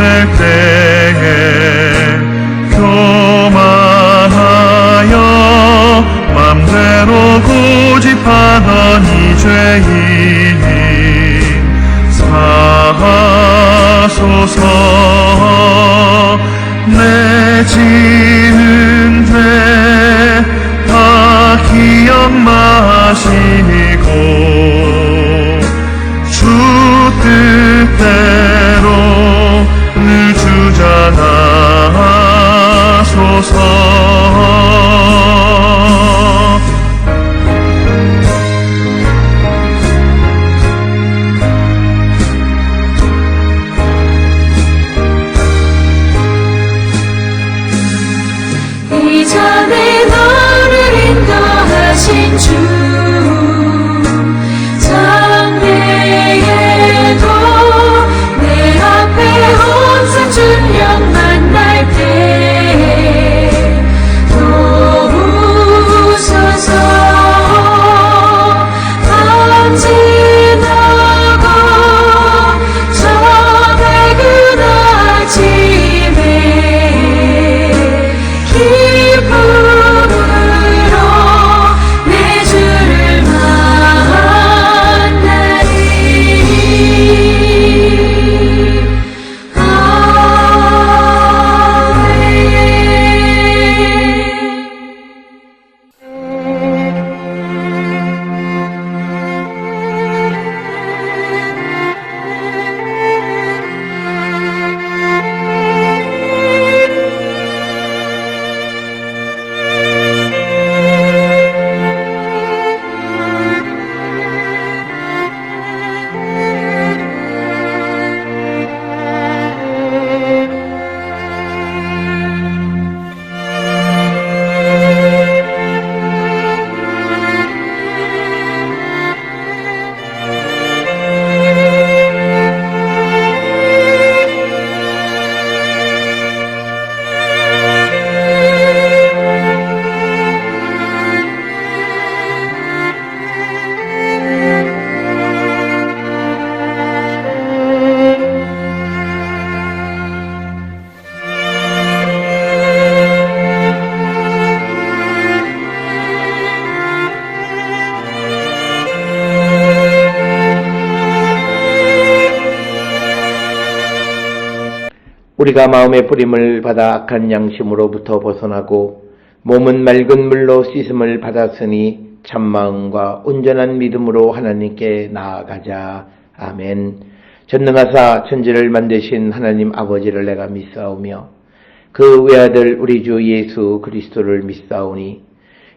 보낼 때에 교만하여 맘대로 고집하던 이 죄인 사하소서. 내 지는 죄 다 기억 마시고 주 뜻대로 늘 주장하소서. 이전에 너를 인도하신 주 장래에도 내 앞에 온산 준영 만날 때 도우소서. 밤 지나고 저 밝은 아침에 기쁨으로 내 주를 만나리. 우리가 마음의 뿌림을 받아 악한 양심으로부터 벗어나고 몸은 맑은 물로 씻음을 받았으니 참마음과 온전한 믿음으로 하나님께 나아가자. 아멘. 전능하사 천지를 만드신 하나님 아버지를 내가 믿사오며 그 외아들 우리 주 예수 그리스도를 믿사오니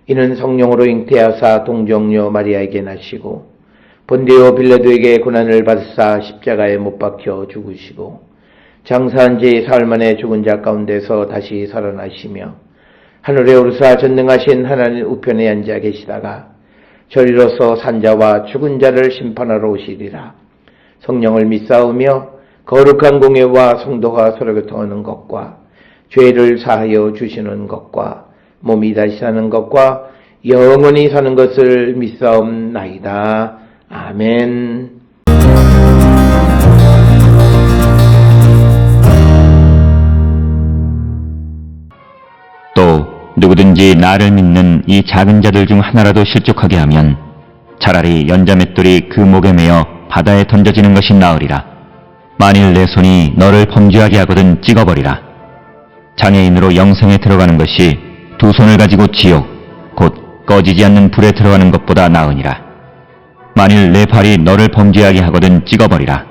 이는 성령으로 잉태하사 동정녀 마리아에게 나시고 본디오 빌라도에게 고난을 받으사 십자가에 못 박혀 죽으시고 장사한 지 사흘 만에 죽은 자 가운데서 다시 살아나시며 하늘에 오르사 전능하신 하나님 우편에 앉아 계시다가 저리로서 산자와 죽은 자를 심판하러 오시리라. 성령을 믿사오며 거룩한 공예와 성도가 서로 교통하는 것과 죄를 사하여 주시는 것과 몸이 다시 사는 것과 영원히 사는 것을 믿사옵나이다. 아멘. 또 누구든지 나를 믿는 이 작은 자들 중 하나라도 실족하게 하면 차라리 연자맷돌이 그 목에 매어 바다에 던져지는 것이 나으리라. 만일 내 손이 너를 범죄하게 하거든 찍어버리라. 장애인으로 영생에 들어가는 것이 두 손을 가지고 지옥 곧 꺼지지 않는 불에 들어가는 것보다 나으니라. 만일 내 발이 너를 범죄하게 하거든 찍어버리라.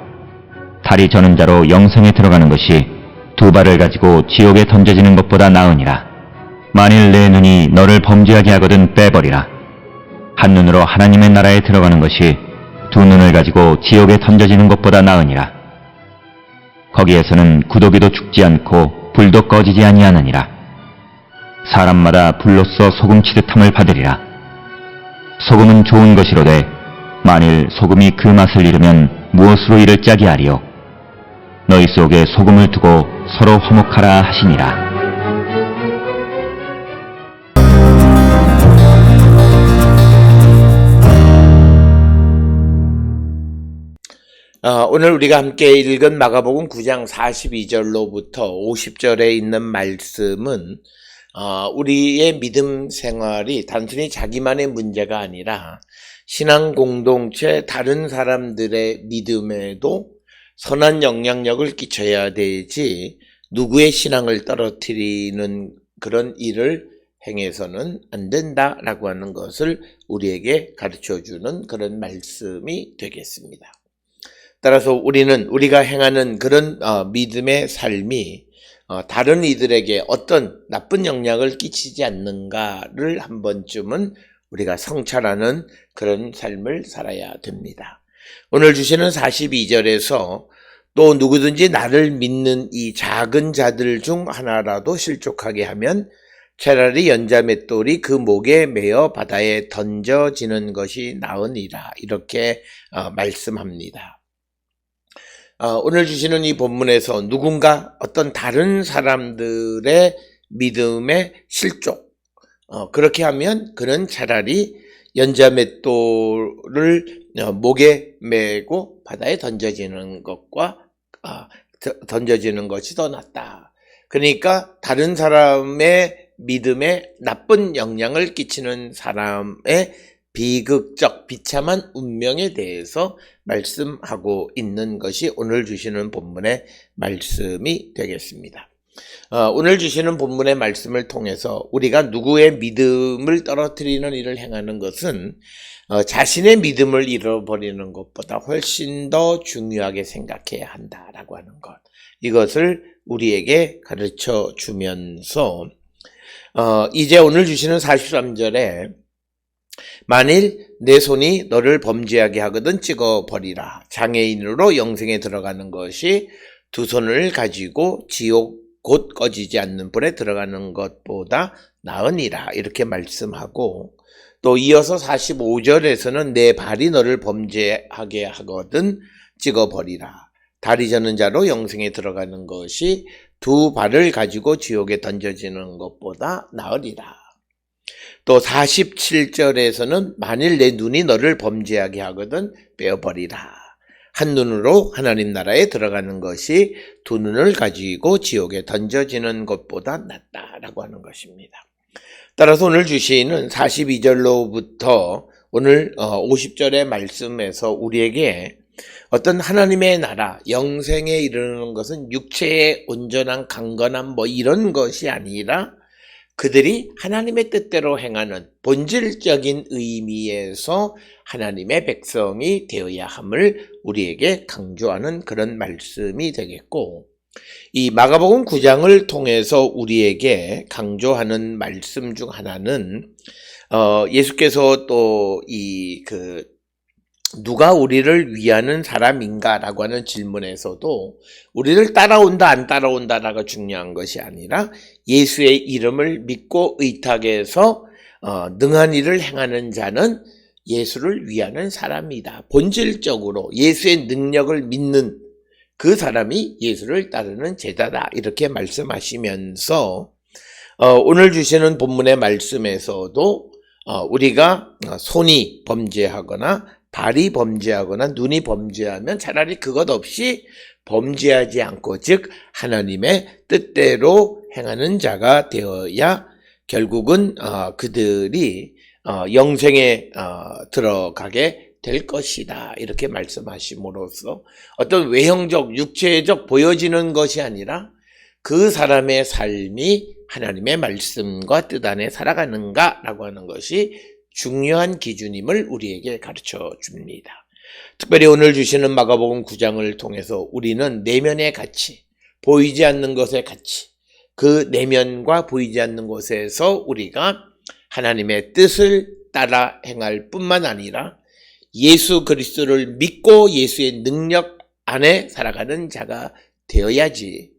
다리 저는 자로 영생에 들어가는 것이 두 발을 가지고 지옥에 던져지는 것보다 나으니라. 만일 내 눈이 너를 범죄하게 하거든 빼버리라. 한눈으로 하나님의 나라에 들어가는 것이 두 눈을 가지고 지옥에 던져지는 것보다 나으니라. 거기에서는 구더기도 죽지 않고 불도 꺼지지 아니하느니라. 사람마다 불로써 소금 치듯함을 받으리라. 소금은 좋은 것이로되 만일 소금이 그 맛을 잃으면 무엇으로 이를 짜게 하리요. 너희 속에 소금을 두고 서로 화목하라 하시니라. 오늘 우리가 함께 읽은 마가복음 9장 42절로부터 50절에 있는 말씀은 우리의 믿음 생활이 단순히 자기만의 문제가 아니라 신앙 공동체 다른 사람들의 믿음에도 선한 영향력을 끼쳐야 되지 누구의 신앙을 떨어뜨리는 그런 일을 행해서는 안 된다라고 하는 것을 우리에게 가르쳐주는 그런 말씀이 되겠습니다. 따라서 우리가 행하는 그런 믿음의 삶이 다른 이들에게 어떤 나쁜 영향을 끼치지 않는가를 한 번쯤은 우리가 성찰하는 그런 삶을 살아야 됩니다. 오늘 주시는 42절에서 또 누구든지 나를 믿는 이 작은 자들 중 하나라도 실족하게 하면 차라리 연자맷돌이 그 목에 매어 바다에 던져지는 것이 나으니라 이렇게 말씀합니다. 오늘 주시는 이 본문에서 누군가 어떤 다른 사람들의 믿음의 실족 그렇게 하면 그는 차라리 연자맷돌을 목에 메고 바다에 던져지는 것이 더 낫다. 그러니까 다른 사람의 믿음에 나쁜 영향을 끼치는 사람의 비극적 비참한 운명에 대해서 말씀하고 있는 것이 오늘 주시는 본문의 말씀이 되겠습니다. 오늘 주시는 본문의 말씀을 통해서 우리가 누구의 믿음을 떨어뜨리는 일을 행하는 것은 자신의 믿음을 잃어버리는 것보다 훨씬 더 중요하게 생각해야 한다라고 하는 것. 이것을 우리에게 가르쳐 주면서 이제 오늘 주시는 43절에 만일 내 손이 너를 범죄하게 하거든 찍어버리라. 장애인으로 영생에 들어가는 것이 두 손을 가지고 지옥 곧 꺼지지 않는 불에 들어가는 것보다 나으니라. 이렇게 말씀하고 또 이어서 45절에서는 내 발이 너를 범죄하게 하거든 찍어버리라. 다리 저는 자로 영생에 들어가는 것이 두 발을 가지고 지옥에 던져지는 것보다 나으리라. 또 47절에서는 만일 내 눈이 너를 범죄하게 하거든 빼어버리라. 한 눈으로 하나님 나라에 들어가는 것이 두 눈을 가지고 지옥에 던져지는 것보다 낫다라고 하는 것입니다. 따라서 오늘 주시는 42절로부터 오늘 50절의 말씀에서 우리에게 어떤 하나님의 나라, 영생에 이르는 것은 육체의 온전한 강건함 이런 것이 아니라 그들이 하나님의 뜻대로 행하는 본질적인 의미에서 하나님의 백성이 되어야 함을 우리에게 강조하는 그런 말씀이 되겠고, 이 마가복음 9장을 통해서 우리에게 강조하는 말씀 중 하나는 예수께서 또 누가 우리를 위하는 사람인가라고 하는 질문에서도 우리를 따라온다 안 따라온다라가 중요한 것이 아니라 예수의 이름을 믿고 의탁해서 능한 일을 행하는 자는 예수를 위하는 사람이다. 본질적으로 예수의 능력을 믿는 그 사람이 예수를 따르는 제자다. 이렇게 말씀하시면서 오늘 주시는 본문의 말씀에서도 우리가 손이 범죄하거나 발이 범죄하거나 눈이 범죄하면 차라리 그것 없이 범죄하지 않고 즉 하나님의 뜻대로 행하는 자가 되어야 결국은 그들이 영생에 들어가게 될 것이다. 이렇게 말씀하심으로써 어떤 외형적 육체적 보여지는 것이 아니라 그 사람의 삶이 하나님의 말씀과 뜻 안에 살아가는가라고 하는 것이 중요한 기준임을 우리에게 가르쳐 줍니다. 특별히 오늘 주시는 마가복음 9장을 통해서 우리는 내면의 가치, 보이지 않는 것의 가치, 그 내면과 보이지 않는 곳에서 우리가 하나님의 뜻을 따라 행할 뿐만 아니라 예수 그리스도를 믿고 예수의 능력 안에 살아가는 자가 되어야지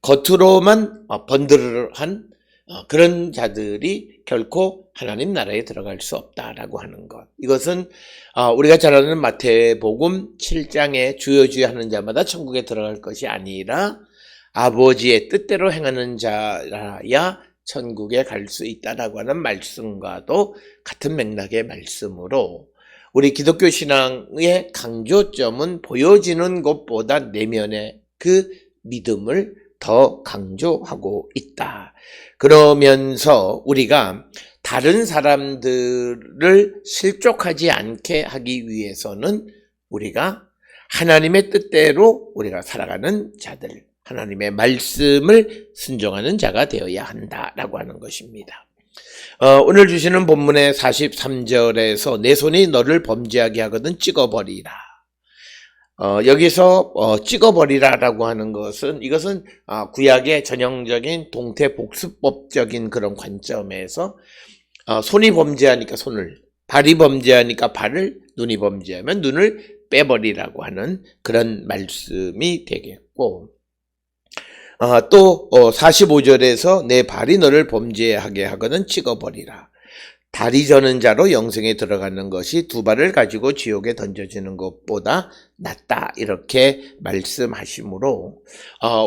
겉으로만 번들한 그런 자들이 결코 하나님 나라에 들어갈 수 없다라고 하는 것. 이것은 우리가 잘 아는 마태복음 7장에 주여 주여 하는 자마다 천국에 들어갈 것이 아니라 아버지의 뜻대로 행하는 자라야 천국에 갈 수 있다라고 하는 말씀과도 같은 맥락의 말씀으로 우리 기독교 신앙의 강조점은 보여지는 것보다 내면의 그 믿음을 더 강조하고 있다. 그러면서 우리가 다른 사람들을 실족하지 않게 하기 위해서는 우리가 하나님의 뜻대로 우리가 살아가는 자들, 하나님의 말씀을 순종하는 자가 되어야 한다라고 하는 것입니다. 오늘 주시는 본문의 43절에서 내 손이 너를 범죄하게 하거든 찍어버리라. 여기서 찍어버리라라고 하는 것은 이것은 구약의 전형적인 동태복수법적인 그런 관점에서 손이 범죄하니까 손을, 발이 범죄하니까 발을, 눈이 범죄하면 눈을 빼버리라고 하는 그런 말씀이 되겠고, 또 45절에서 내 발이 너를 범죄하게 하거든 찍어버리라. 다리 저는 자로 영생에 들어가는 것이 두 발을 가지고 지옥에 던져지는 것보다 낫다, 이렇게 말씀하시므로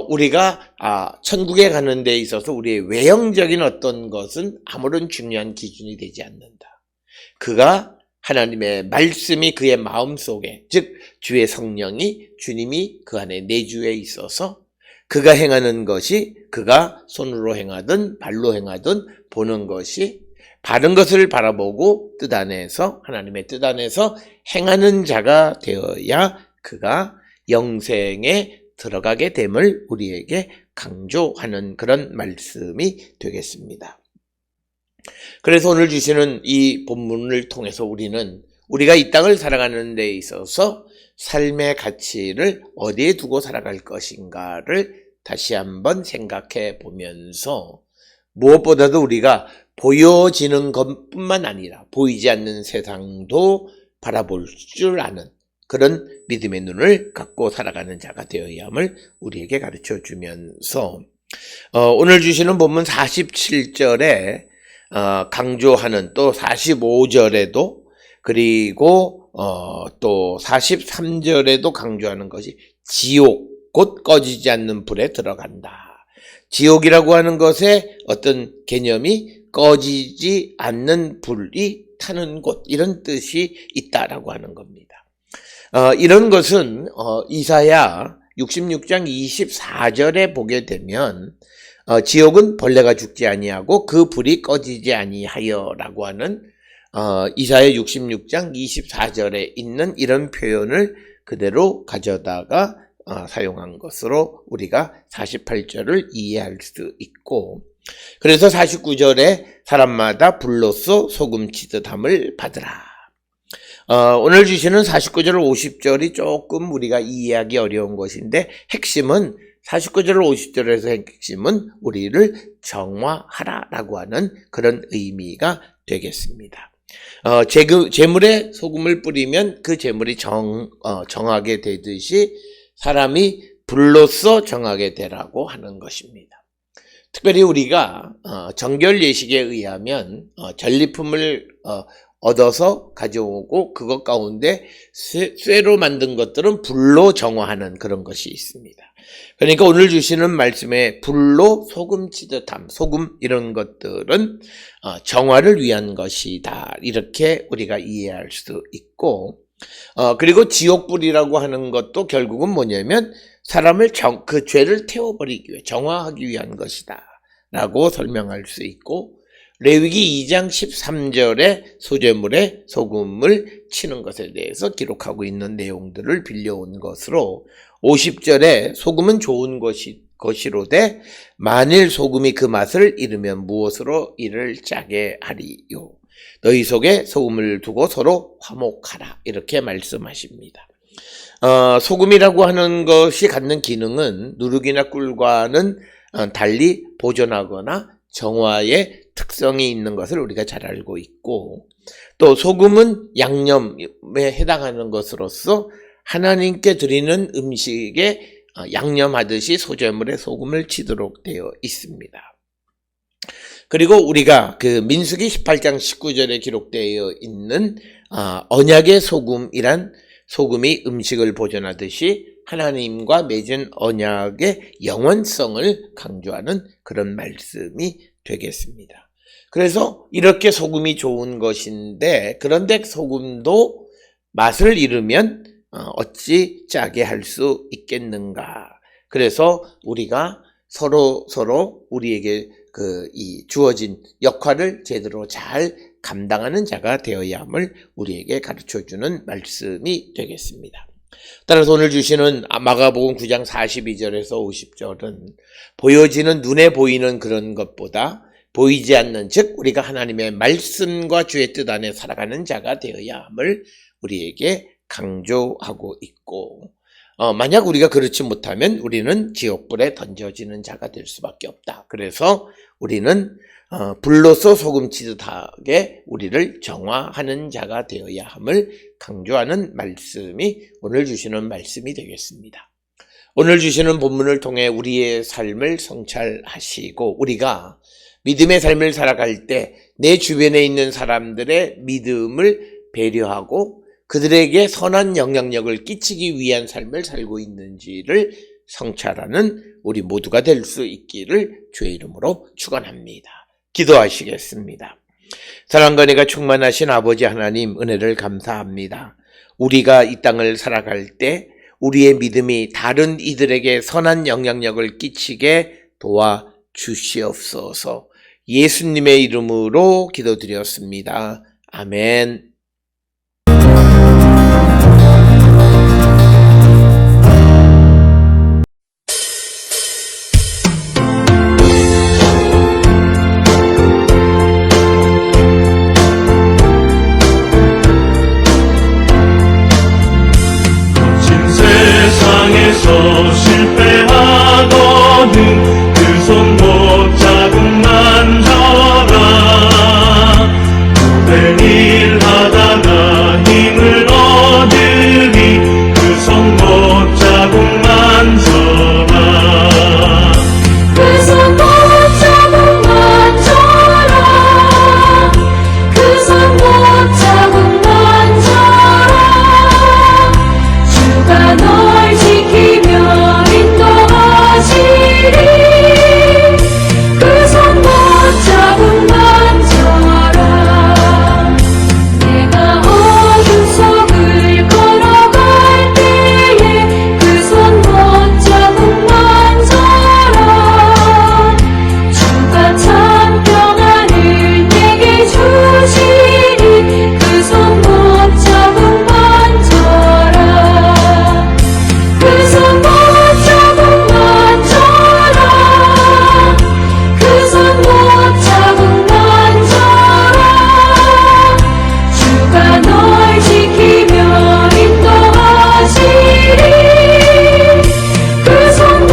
우리가 천국에 가는 데 있어서 우리의 외형적인 어떤 것은 아무런 중요한 기준이 되지 않는다. 그가 하나님의 말씀이 그의 마음속에, 즉 주의 성령이, 주님이 그 안에 내주에 있어서 그가 행하는 것이, 그가 손으로 행하든 발로 행하든 보는 것이 바른 것을 바라보고 뜻 안에서, 하나님의 뜻 안에서 행하는 자가 되어야 그가 영생에 들어가게 됨을 우리에게 강조하는 그런 말씀이 되겠습니다. 그래서 오늘 주시는 이 본문을 통해서 우리가 이 땅을 살아가는 데 있어서 삶의 가치를 어디에 두고 살아갈 것인가를 다시 한번 생각해 보면서, 무엇보다도 우리가 보여지는 것뿐만 아니라 보이지 않는 세상도 바라볼 줄 아는 그런 믿음의 눈을 갖고 살아가는 자가 되어야 함을 우리에게 가르쳐 주면서, 오늘 주시는 본문 47절에 강조하는, 또 45절에도, 그리고 또 43절에도 강조하는 것이 지옥, 곧 꺼지지 않는 불에 들어간다. 지옥이라고 하는 것의 어떤 개념이 꺼지지 않는 불이 타는 곳, 이런 뜻이 있다라고 하는 겁니다. 이런 것은 이사야 66장 24절에 보게 되면 지옥은 벌레가 죽지 아니하고 그 불이 꺼지지 아니하여라고 하는 이사야 66장 24절에 있는 이런 표현을 그대로 가져다가 사용한 것으로 우리가 48절을 이해할 수 있고, 그래서 49절에 사람마다 불로써 소금 치듯 함을 받으라. 오늘 주시는 49절 50절이 조금 우리가 이해하기 어려운 것인데, 핵심은 49절 50절에서 핵심은 우리를 정화하라라고 하는 그런 의미가 되겠습니다. 재물에 소금을 뿌리면 그 재물이 정하게 되듯이 사람이 불로써 정하게 되라고 하는 것입니다. 특별히 우리가 정결 예식에 의하면 전리품을 얻어서 가져오고 그것 가운데 쇠로 만든 것들은 불로 정화하는 그런 것이 있습니다. 그러니까 오늘 주시는 말씀에 불로 소금 치듯함, 소금 이런 것들은 정화를 위한 것이다, 이렇게 우리가 이해할 수 있고, 그리고 지옥불이라고 하는 것도 결국은 뭐냐면 사람을 그 죄를 태워버리기 위해, 정화하기 위한 것이다 라고 설명할 수 있고, 레위기 2장 13절에 소재물에 소금을 치는 것에 대해서 기록하고 있는 내용들을 빌려온 것으로, 50절에 소금은 좋은 것이로되 만일 소금이 그 맛을 잃으면 무엇으로 이를 짜게 하리요. 너희 속에 소금을 두고 서로 화목하라, 이렇게 말씀하십니다. 소금이라고 하는 것이 갖는 기능은 누룩이나 꿀과는 달리 보존하거나 정화의 특성이 있는 것을 우리가 잘 알고 있고, 또 소금은 양념에 해당하는 것으로서 하나님께 드리는 음식에 양념하듯이 소재물에 소금을 치도록 되어 있습니다. 그리고 우리가 그 민수기 18장 19절에 기록되어 있는 언약의 소금이란, 소금이 음식을 보존하듯이 하나님과 맺은 언약의 영원성을 강조하는 그런 말씀이 되겠습니다. 그래서 이렇게 소금이 좋은 것인데, 그런데 소금도 맛을 잃으면 어찌 짜게 할 수 있겠는가. 그래서 우리가 서로 우리에게 이 주어진 역할을 제대로 잘 감당하는 자가 되어야 함을 우리에게 가르쳐주는 말씀이 되겠습니다. 따라서 오늘 주시는 마가복음 9장 42절에서 50절은 보여지는 눈에 보이는 그런 것보다 보이지 않는, 즉 우리가 하나님의 말씀과 주의 뜻 안에 살아가는 자가 되어야 함을 우리에게 강조하고 있고, 만약 우리가 그렇지 못하면 우리는 지옥불에 던져지는 자가 될 수밖에 없다. 그래서 우리는 불로서 소금치듯하게 우리를 정화하는 자가 되어야 함을 강조하는 말씀이 오늘 주시는 말씀이 되겠습니다. 오늘 주시는 본문을 통해 우리의 삶을 성찰하시고, 우리가 믿음의 삶을 살아갈 때 내 주변에 있는 사람들의 믿음을 배려하고 그들에게 선한 영향력을 끼치기 위한 삶을 살고 있는지를 성찰하는 우리 모두가 될 수 있기를 주의 이름으로 축원합니다. 기도하시겠습니다. 사랑과 은혜가 충만하신 아버지 하나님, 은혜를 감사합니다. 우리가 이 땅을 살아갈 때 우리의 믿음이 다른 이들에게 선한 영향력을 끼치게 도와주시옵소서. 예수님의 이름으로 기도드렸습니다. 아멘. 세상에서 실패하거든 그 손 못 잡은 만져라. 모든 일 하다가 힘을 얻으리 그 손 못 잡은 만져라. 그 손 못 잡은 만져라. 그 손 못 잡은 만져라. 주가 널 지키며 인도하시리. 그 손 못 잡은 만져라. 내가 어둠 속을 걸어갈 때에 그 손 못 잡은 만져라. 주가 참 평안을 내게 주시리. 그 손 못 잡은 만져라. 그 손 못 잡은 만져라. 그 손 못 잡은 만져라. 주가 널 지키며 인도하시리. 그 손 못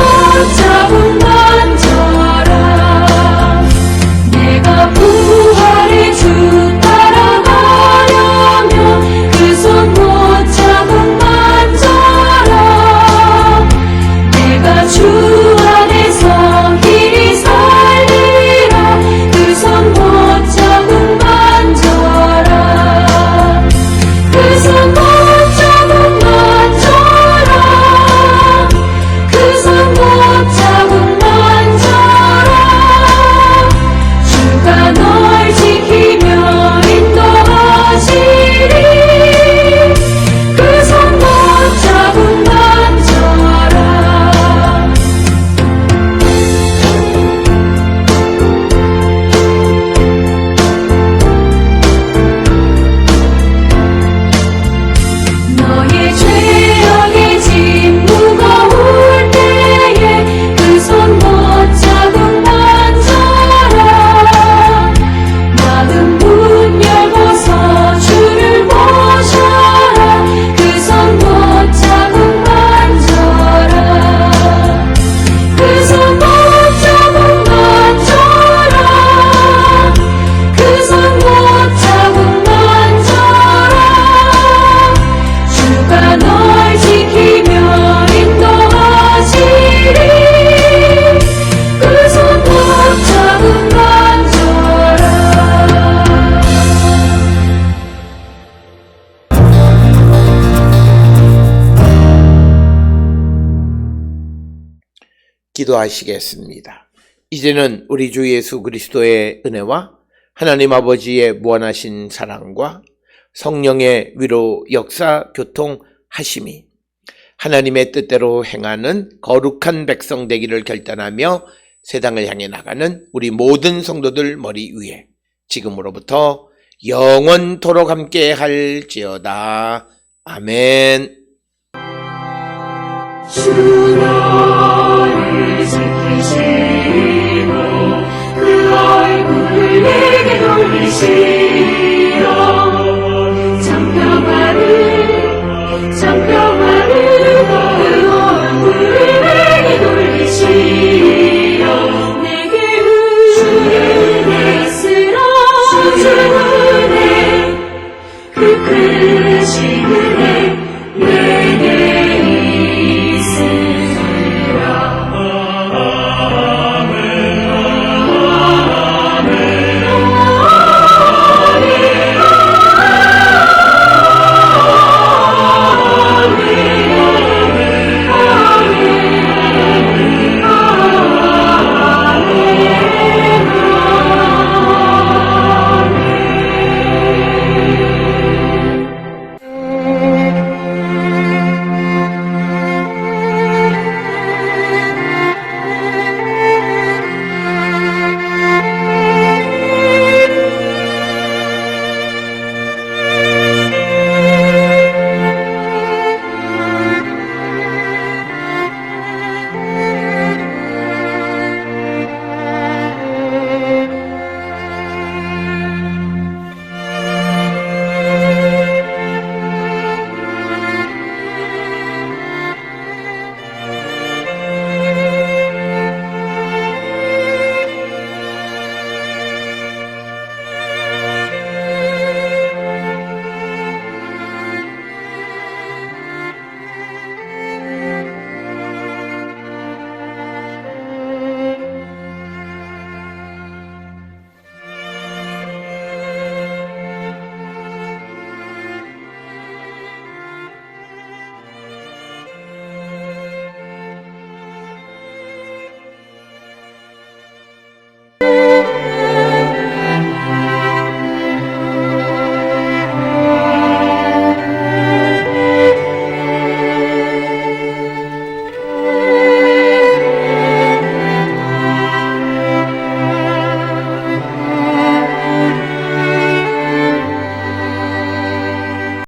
잡은 만져라. 내가 부활의 주 따라가려면 그 손 못 잡은 만져라. 내가 주 안에서 길이 살리라. 그 손 못 잡은 만져라. 그 손 못 잡은 만져라. 그 손 못 잡은 만져라. 주가 널 지키며 인도하시리. 그 손 못 잡은 만져라. 너의 죄악의 짐 무거울 때에 그 손 못 잡은 만져라. 마음 문 열고서 주를 모셔라. 그 손 못 잡은 만져라. 그 손 못 잡은 만져라. 그 손 못 잡은 만져라. 주가 널 지키며 인도하시리. 그 손 못 잡은 만져라. 기도하시겠습니다. 이제는 우리 주 예수 그리스도의 은혜와 하나님 아버지의 무한하신 사랑과 성령의 위로 역사 교통하심이 하나님의 뜻대로 행하는 거룩한 백성 되기를 결단하며 세상을 향해 나가는 우리 모든 성도들 머리 위에 지금으로부터 영원토록 함께 할지어다. 아멘. 주 너를 지키시